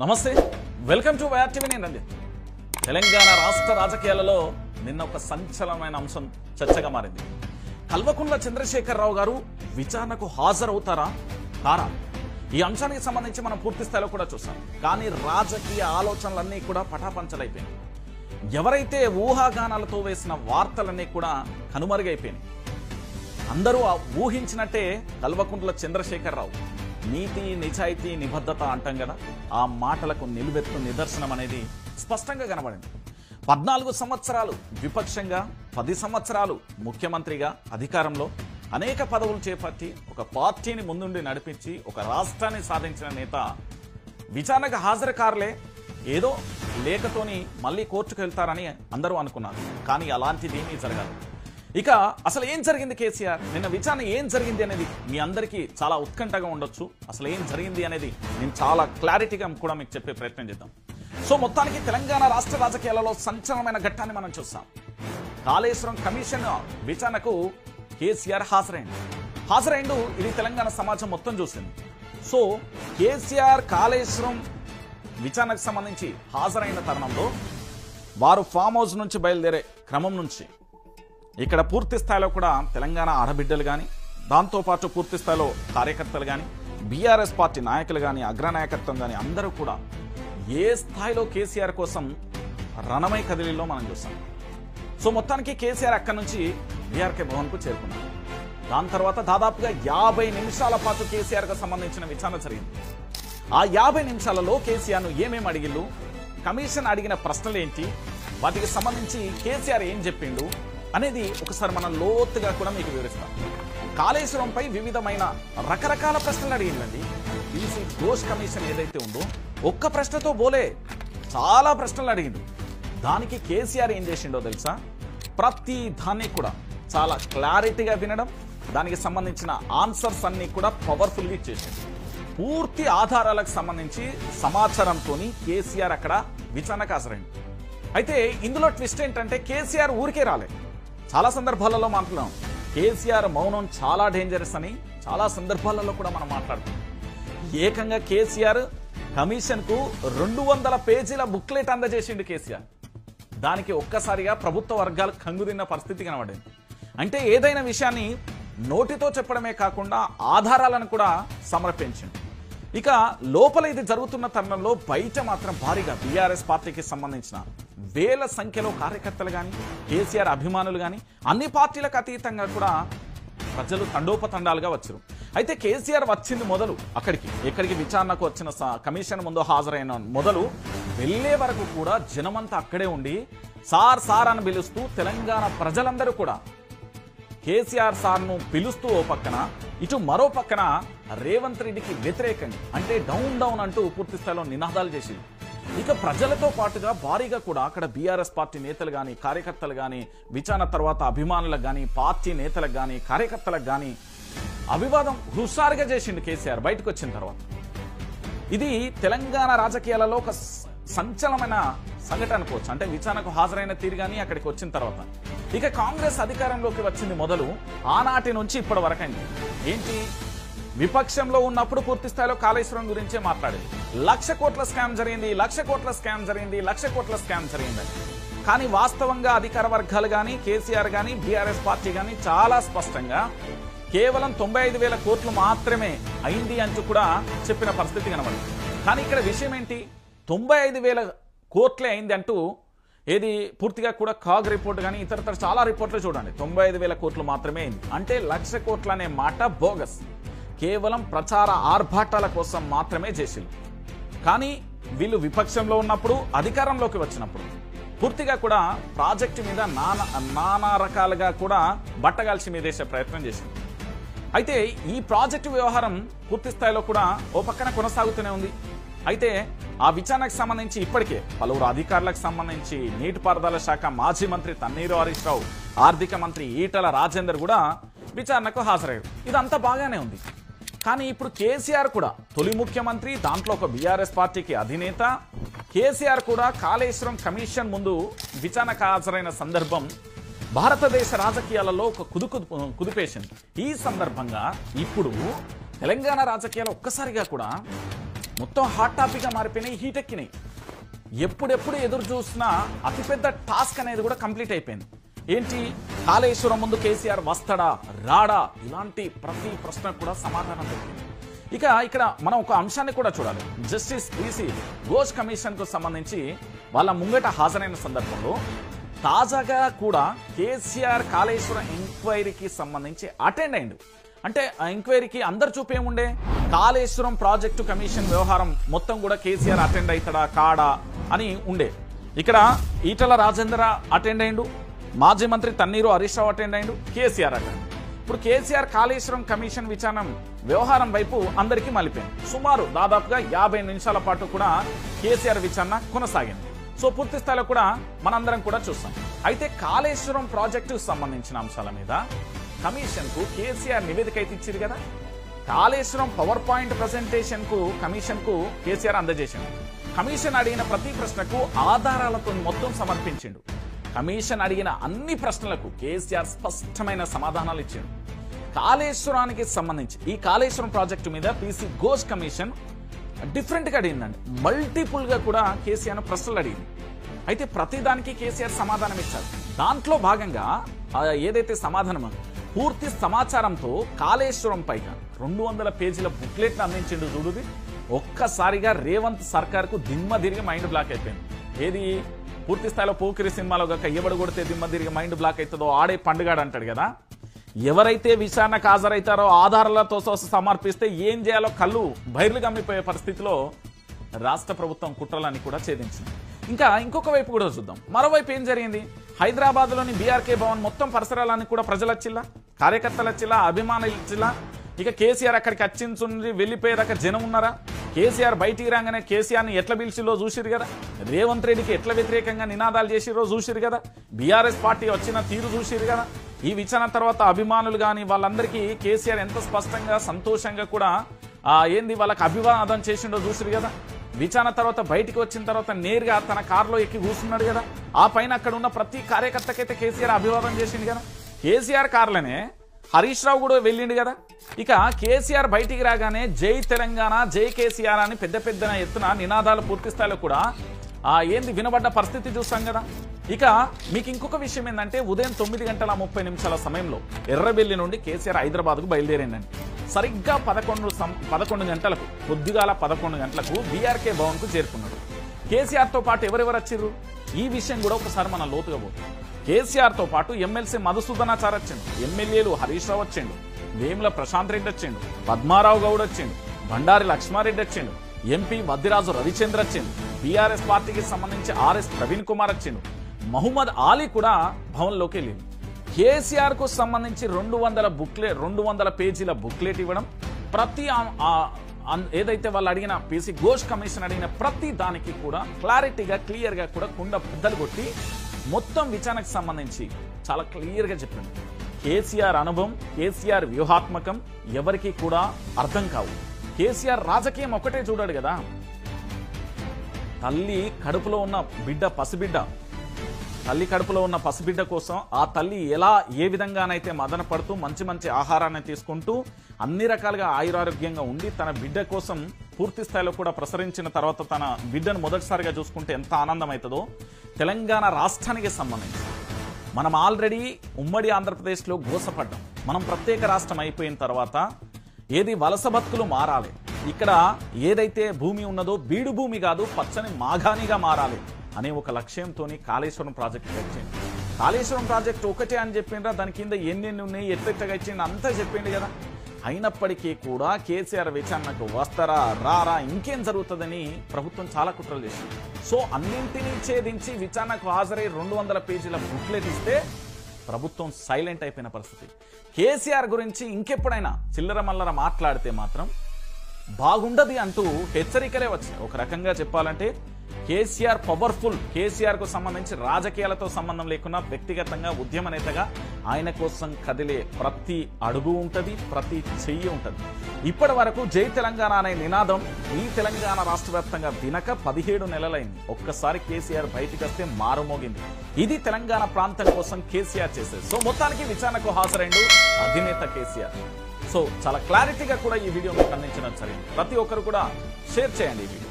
నమస్తే welcome to YR TV నేను రంజిత్ తెలంగాణ రాష్ట్ర రాజకీయాలలో నిన్న ఒక సంచలనమైన అంశం చర్చగా మారింది కల్వకుంట్ల చంద్రశేఖరరావు గారు విచారణకు హాజరవుతారా కారా ఈ అంశానికి సంబంధించి మనం పూర్తి స్థాయిలో కూడా చూసాం కానీ రాజకీయ ఆలోచనలన్నీ కూడా పటాపంచలైపోయాయి ఎవరైతే ఊహాగానాలతో వేసిన వార్తలన్నీ కూడా కనుమరుగైపోయినాయి అందరూ ఊహించినట్టే కల్వకుంట్ల చంద్రశేఖరరావు నీతి నిజాయితీ నిబద్ధత అంటాం కదా ఆ మాటలకు నిలువెత్తు నిదర్శనం అనేది స్పష్టంగా కనబడింది 14 సంవత్సరాలు విపక్షంగా 10 సంవత్సరాలు ముఖ్యమంత్రిగా అధికారంలో అనేక పదవులు చేపట్టి ఒక పార్టీని ముందుండి నడిపించి ఒక రాష్ట్రాన్ని సాధించిన నేత విచారణకు హాజరు కారలే ఏదో లేఖతోని మళ్ళీ కోర్టుకు వెళ్తారని అందరూ అనుకున్నారు కానీ అలాంటిది ఏమీ జరగాలి ఇక అసలు ఏం జరిగింది కేసీఆర్ నిన్న విచారణ ఏం జరిగింది అనేది మీ అందరికీ చాలా ఉత్కంఠగా ఉండొచ్చు అసలు ఏం జరిగింది అనేది నేను చాలా క్లారిటీగా కూడా మీకు చెప్పే ప్రయత్నం చేద్దాం సో మొత్తానికి తెలంగాణ రాష్ట్ర రాజకీయాలలో సంచలనమైన ఘట్టాన్ని మనం చూస్తాం కాళేశ్వరం కమిషన్ విచారణకు కేసీఆర్ హాజరైండు ఇది తెలంగాణ సమాజం మొత్తం చూసింది సో కేసీఆర్ కాళేశ్వరం విచారణకు సంబంధించి హాజరైన తరుణంలో వారు ఫామ్ హౌస్ నుంచి బయలుదేరే క్రమం నుంచి ఇక్కడ పూర్తి స్థాయిలో కూడా తెలంగాణ ఆడబిడ్డలు కానీ దాంతోపాటు పూర్తి స్థాయిలో కార్యకర్తలు కానీ బీఆర్ఎస్ పార్టీ నాయకులు కానీ అగ్రనాయకత్వం కానీ అందరూ కూడా ఏ స్థాయిలో కేసీఆర్ కోసం రణమై కదిలిలో మనం చూస్తాం సో మొత్తానికి కేసీఆర్ అక్కడి నుంచి బీఆర్కే భవన్కు చేరుకున్నారు దాని తర్వాత దాదాపుగా 50 నిమిషాల పాటు కేసీఆర్కు సంబంధించిన విచారణ జరిగింది ఆ 50 నిమిషాలలో కేసీఆర్ను ఏమేమి అడిగిళ్ళు కమిషన్ అడిగిన ప్రశ్నలు ఏంటి వాటికి సంబంధించి కేసీఆర్ ఏం చెప్పిండు అనేది ఒకసారి మనం లోతుగా కూడా మీకు వివరిస్తాం కాళేశ్వరంపై వివిధమైన రకరకాల ప్రశ్నలు అడిగిందండి బీసీ ఘోష్ కమిషన్ ఏదైతే ఉందో ఒక్క ప్రశ్నతో బోలే చాలా ప్రశ్నలు అడిగిండు దానికి కేసీఆర్ ఏం చేసిండో తెలుసా ప్రతి దాన్ని కూడా చాలా క్లారిటీగా వినడం దానికి సంబంధించిన ఆన్సర్స్ అన్ని కూడా పవర్ఫుల్గా ఇచ్చేసింది పూర్తి ఆధారాలకు సంబంధించి సమాచారంతో కేసీఆర్ అక్కడ విచారణకు హాజరైంది అయితే ఇందులో ట్విస్ట్ ఏంటంటే కేసీఆర్ ఊరికే రాలే చాలా సందర్భాలలో మాట్లాడాం కేసీఆర్ మౌనం చాలా డేంజరస్ అని చాలా సందర్భాలలో కూడా మనం మాట్లాడుతున్నాం ఏకంగా కేసీఆర్ కమిషన్ కు 200 పేజీల బుక్లెట్ అందజేసిండు కేసీఆర్ దానికి ఒక్కసారిగా ప్రభుత్వ వర్గాలు కంగుదిన్న పరిస్థితి కనబడింది అంటే ఏదైనా విషయాన్ని నోటితో చెప్పడమే కాకుండా ఆధారాలను కూడా సమర్పించింది ఇక లోపల ఇది జరుగుతున్న తరుణంలో బయట మాత్రం భారీగా బీఆర్ఎస్ పార్టీకి సంబంధించిన వేల సంఖ్యలో కార్యకర్తలు కానీ కేసీఆర్ అభిమానులు కానీ అన్ని పార్టీలకు అతీతంగా కూడా ప్రజలు తండోపతండాలుగా వచ్చారు అయితే కేసీఆర్ వచ్చింది మొదలు ఎక్కడికి విచారణకు వచ్చిన కమిషన్ ముందు హాజరైన మొదలు వెళ్లే వరకు కూడా జనమంతా అక్కడే ఉండి సార్ అని పిలుస్తూ తెలంగాణ ప్రజలందరూ కూడా కేసీఆర్ సార్ను పిలుస్తూ ఓ పక్కన ఇటు మరో పక్కన రేవంత్ రెడ్డికి వ్యతిరేకంగా అంటే డౌన్ అంటూ పూర్తి స్థాయిలో నినాదాలు చేసింది ఇక ప్రజలతో పాటుగా భారీగా కూడా అక్కడ బీఆర్ఎస్ పార్టీ నేతలు కానీ కార్యకర్తలు కానీ విచారణ తర్వాత అభిమానులకు కానీ పార్టీ నేతలకు కానీ కార్యకర్తలకు కానీ అభివాదం హుషారుగా చేసిండు కేసీఆర్ బయటకు వచ్చిన తర్వాత ఇది తెలంగాణ రాజకీయాలలో ఒక సంచలనమైన సంఘటన అనుకోవచ్చు అంటే విచారణకు హాజరైన తీరు కానీ అక్కడికి వచ్చిన తర్వాత ఇక కాంగ్రెస్ అధికారంలోకి వచ్చింది మొదలు ఆనాటి నుంచి ఇప్పటి వరకైంది ఏంటి విపక్షంలో ఉన్నప్పుడు పూర్తి స్థాయిలో కాళేశ్వరం గురించే మాట్లాడేది 1,00,000 కోట్ల స్కామ్ జరిగింది 1,00,000 కోట్ల స్కామ్ జరిగింది 1,00,000 కోట్ల స్కామ్ జరిగిందని కానీ వాస్తవంగా అధికార వర్గాలు కానీ కేసీఆర్ కానీ బీఆర్ఎస్ పార్టీ కానీ చాలా స్పష్టంగా కేవలం 95,000 కోట్లు మాత్రమే అయింది అంటూ కూడా చెప్పిన పరిస్థితి కనబడింది కానీ ఇక్కడ విషయం ఏంటి 95,000 కోట్లే అయింది అంటూ ఏది పూర్తిగా కూడా కాగ్ రిపోర్ట్ కానీ ఇతరతర చాలా రిపోర్ట్లు చూడండి 95,000 కోట్లు మాత్రమే అయింది అంటే 1,00,000 కోట్లు అనే మాట బోగస్ కేవలం ప్రచార ఆర్భాటాల కోసం మాత్రమే చేసింది కానీ వీళ్ళు విపక్షంలో ఉన్నప్పుడు అధికారంలోకి వచ్చినప్పుడు పూర్తిగా కూడా ప్రాజెక్టు మీద నానా రకాలుగా కూడా బట్టగాల్చి మీదేసే ప్రయత్నం చేసింది అయితే ఈ ప్రాజెక్టు వ్యవహారం పూర్తి స్థాయిలో కూడా ఓ పక్కన కొనసాగుతూనే ఉంది అయితే ఆ విచారణకు సంబంధించి ఇప్పటికే పలువురు అధికారులకు సంబంధించి నీటిపారుదల శాఖ మాజీ మంత్రి తన్నీరు హరీష్ రావు ఆర్థిక మంత్రి ఈటల రాజేందర్ కూడా విచారణకు హాజరయ్యారు ఇదంతా బాగానే ఉంది కానీ ఇప్పుడు కేసీఆర్ కూడా తొలి ముఖ్యమంత్రి దాంట్లో ఒక బీఆర్ఎస్ పార్టీకి అధినేత కేసీఆర్ కూడా కాళేశ్వరం కమిషన్ ముందు విచారణకు హాజరైన సందర్భం భారతదేశ రాజకీయాలలో ఒక కుదిపేసింది ఈ సందర్భంగా ఇప్పుడు తెలంగాణ రాజకీయాలు ఒక్కసారిగా కూడా మొత్తం హాట్ టాపిక్గా మారిపోయినాయి, హీట్ ఎక్కినాయి. ఎప్పుడెప్పుడు ఎదురు చూసినా అతిపెద్ద టాస్క్ అనేది కూడా కంప్లీట్ అయిపోయింది. ఏంటి, కాళేశ్వరం ముందు కేసీఆర్ వస్తాడా రాడా, ఇలాంటి ప్రతి ప్రశ్నకు కూడా సమాధానం దొరికింది. ఇక ఇక్కడ మనం ఒక అంశాన్ని కూడా చూడాలి. జస్టిస్ పిసి ఘోష్ కమిషన్ కు సంబంధించి వాళ్ళ ముంగట హాజరైన సందర్భంలో తాజాగా కూడా కేసీఆర్ కాళేశ్వరం ఎంక్వైరీకి సంబంధించి అటెండ్ అయిండు. అంటే ఆ ఎంక్వైరీకి అందరు చూపేముండే, కాళేశ్వరం ప్రాజెక్టు కమిషన్ వ్యవహారం మొత్తం కూడా కేసీఆర్ అటెండ్ అవుతాడా కాడా అని ఉండే. ఇక్కడ ఈటల రాజేందర్ అటెండ్ అయిండు, మాజీ మంత్రి తన్నీరు హరీష్ రావు అటెండ్ అయిండు, కేసీఆర్ అటెండ్. ఇప్పుడు కేసీఆర్ కాళేశ్వరం కమిషన్ విచారణ వ్యవహారం వైపు అందరికీ మలిపోయింది. సుమారు దాదాపుగా 50 నిమిషాల పాటు కూడా కేసీఆర్ విచారణ కొనసాగింది. సో పూర్తి స్థాయిలో కూడా మనందరం కూడా చూస్తాం. అయితే కాళేశ్వరం ప్రాజెక్టుకు సంబంధించిన అంశాల మీద కమిషన్ కు కేసీఆర్ నివేదిక అయితే ఇచ్చింది కదా. కాళేశ్వరం పవర్ పాయింట్ ప్రెజెంటేషన్ కు కమిషన్ కు కేసీఆర్ అందజేసిండు. కమిషన్ అడిగిన ప్రతి ప్రశ్నకు ఆధారాలతో మొత్తం సమర్పించిండు. కమిషన్ అడిగిన అన్ని ప్రశ్నలకు కేసీఆర్ స్పష్టమైన సమాధానాలు ఇచ్చిండు. కాళేశ్వరానికి సంబంధించి ఈ కాళేశ్వరం ప్రాజెక్టు మీద పిసి ఘోష్ కమిషన్ డిఫరెంట్ గా అడిగిందండి. మల్టిపుల్ గా కూడా కేసీఆర్ ప్రశ్నలు అడిగింది. అయితే ప్రతిదానికి కేసీఆర్ సమాధానం ఇచ్చారు. దాంట్లో భాగంగా ఏదైతే సమాధానం పూర్తి సమాచారంతో కాళేశ్వరం పైగా 200 పేజీల బుక్లెట్ అందించిండు. చూడుది ఒక్కసారిగా రేవంత్ సర్కార్ కు దిమ్మ తిరిగి మైండ్ బ్లాక్ అయిపోయింది. ఏది పూర్తి స్థాయిలో పోకిరి సినిమాలో గక ఎవడు కొడితే దిమ్మ తిరిగి మైండ్ బ్లాక్ అవుతుందో ఆడే పండుగాడు అంటాడు కదా. ఎవరైతే విచారణకు హాజరైతారో ఆధారాలతో సమర్పిస్తే ఏం చేయాలో కళ్ళు బైర్లు గమ్మిపోయే పరిస్థితిలో రాష్ట్ర ప్రభుత్వం కుట్రలని కూడా ఛేదించింది. ఇంకా ఇంకొక వైపు కూడా చూద్దాం. మరోవైపు ఏం జరిగింది, హైదరాబాద్ లోని బీఆర్కే భవన్ మొత్తం పరిసరాలన్నీ కూడా ప్రజలు వచ్చిల్లా, కార్యకర్తలు వచ్చిల్లా, అభిమానులు వచ్చిల్లా. ఇక కేసీఆర్ అక్కడికి వచ్చింది వెళ్ళిపోయేదాకా జనం ఉన్నారా? కేసీఆర్ బయటికి రాగానే కేసీఆర్ని ఎట్లా పిలిచిలో చూసిరు కదా, రేవంత్ రెడ్డికి ఎట్లా వ్యతిరేకంగా నినాదాలు చేసిరో చూసిరు కదా, బీఆర్ఎస్ పార్టీ వచ్చిన తీరు చూసిరు కదా. ఈ విచారణ తర్వాత అభిమానులు కానీ వాళ్ళందరికీ కేసీఆర్ ఎంత స్పష్టంగా సంతోషంగా కూడా ఏంది వాళ్ళకి అభివాదం చేసిండో చూసిరు కదా. విచారణ తర్వాత బయటికి వచ్చిన తర్వాత నేరుగా తన కారులో ఎక్కి కూర్చున్నాడు కదా. ఆ పైన అక్కడ ఉన్న ప్రతి కార్యకర్తకైతే కేసీఆర్ అభివాదం చేసిండు కదా. కేసీఆర్ కారులోనే హరీష్ రావు కూడా వెళ్ళిండు కదా. ఇక కేసీఆర్ బయటికి రాగానే జై తెలంగాణ జై కేసీఆర్ అని పెద్ద పెద్ద ఎత్తున నినాదాలు పూర్తి స్థాయిలో కూడా ఏంది వినబడ్డ పరిస్థితి చూస్తాం కదా. ఇక మీకు ఇంకొక విషయం ఏంటంటే ఉదయం 9:30 సమయంలో ఎర్రబెల్లి నుండి కేసీఆర్ హైదరాబాద్కు బయలుదేరిందండి. సరిగ్గా 11 గంటలకు పొద్దుగాల 11 గంటలకు బీఆర్కే భవన్ కు చేరుకున్నాడు. కేసీఆర్ తో పాటు ఎవరెవరు వచ్చిర్రు ఈ విషయం కూడా ఒకసారి మనం లోతుగా పోతాం. కేసీఆర్ తో పాటు ఎమ్మెల్సీ మధుసూదనాచార్ వచ్చిండు, ఎమ్మెల్యేలు హరీష్ రావు వచ్చిండు, వేముల ప్రశాంత్ రెడ్డి వచ్చిండు, పద్మారావు గౌడ్ వచ్చిండు, బండారి లక్ష్మారెడ్డి వచ్చిండు, ఎంపీ మద్దిరాజు రవిచంద్ర వచ్చిండు, బీఆర్ఎస్ పార్టీకి సంబంధించి ఆర్ఎస్ ప్రవీణ్ కుమార్ వచ్చిండు, మహమ్మద్ ఆలీ కూడా భవన్లోకి వెళ్ళింది. కేసీఆర్ కు సంబంధించి 200 పేజీల బుక్లెట్ ఇవ్వడం, ప్రతి ఏదైతే వాళ్ళు అడిగిన పిసి ఘోష్ కమిషన్ అడిగిన ప్రతి దానికి కూడా క్లారిటీగా క్లియర్గా కూడా కుండ బద్దలు కొట్టి మొత్తం విచారణకు సంబంధించి చాలా క్లియర్గా చెప్పింది. కేసీఆర్ అనుభవం, కేసీఆర్ వ్యూహాత్మకం ఎవరికి కూడా అర్థం కావు. కేసీఆర్ రాజకీయం ఒకటే చూడాడు కదా. తల్లి కడుపులో ఉన్న పసిబిడ్డ కోసం ఆ తల్లి ఏ విధంగానైతే మదన పడుతూ మంచి ఆహారాన్ని తీసుకుంటూ అన్ని రకాలుగా ఆయురారోగ్యంగా ఉండి తన బిడ్డ కోసం పూర్తి స్థాయిలో కూడా ప్రసరించిన తర్వాత తన బిడ్డను మొదటిసారిగా చూసుకుంటే ఎంత ఆనందం అవుతుందో తెలంగాణ రాష్ట్రానికి సంబంధించి మనం ఆల్రెడీ ఉమ్మడి ఆంధ్రప్రదేశ్లో గోసపడ్డాం. మనం ప్రత్యేక రాష్ట్రం అయిపోయిన తర్వాత ఏది వలస బతుకులు మారాలి, ఇక్కడ ఏదైతే భూమి ఉన్నదో బీడు భూమి కాదు పచ్చని మాగానిగా మారాలి అనే ఒక లక్ష్యంతో కాళేశ్వరం ప్రాజెక్టు వచ్చింది. కాళేశ్వరం ప్రాజెక్టు ఒకటే అని చెప్పిండ్రా, దాని కింద ఎన్నెన్ని ఉన్నాయి ఎట్లెట్టగా ఇచ్చిండు అంతా చెప్పిండు కదా. అయినప్పటికీ కూడా కేసీఆర్ విచారణకు వస్తారా రారా ఇంకేం జరుగుతుందని ప్రభుత్వం చాలా కుట్రలు చేసింది. సో అన్నింటినీ ఛేదించి విచారణకు హాజరై 200 పేజీల బుక్లెట్ ఇస్తే ప్రభుత్వం సైలెంట్ అయిపోయిన పరిస్థితి. కేసీఆర్ గురించి ఇంకెప్పుడైనా చిల్లర మల్లర మాట్లాడితే మాత్రం బాగుండదు అంటూ హెచ్చరికలే వచ్చాయి. ఒక రకంగా చెప్పాలంటే కేసీఆర్ పవర్ఫుల్, కేసీఆర్ కు సంబంధించి రాజకీయాలతో సంబంధం లేకుండా వ్యక్తిగతంగా ఉద్యమ నేతగా ఆయన కోసం కదిలే ప్రతి అడుగు ఉంటది, ప్రతి చెయ్యి ఉంటది. ఇప్పటి వరకు జై తెలంగాణ అనే నినాదం ఈ తెలంగాణ రాష్ట్ర వ్యాప్తంగా వినక 17 నెలలైంది. ఒక్కసారి కేసీఆర్ బయటికి వస్తే మారుమోగింది. ఇది తెలంగాణ ప్రాంతం కోసం కేసీఆర్ చేసేది. సో మొత్తానికి విచారణకు హాజరైండు అధినేత కేసీఆర్. సో చాలా క్లారిటీగా కూడా ఈ వీడియో మీకు అందించడం జరిగింది. ప్రతి ఒక్కరు కూడా షేర్ చేయండి ఈ వీడియో.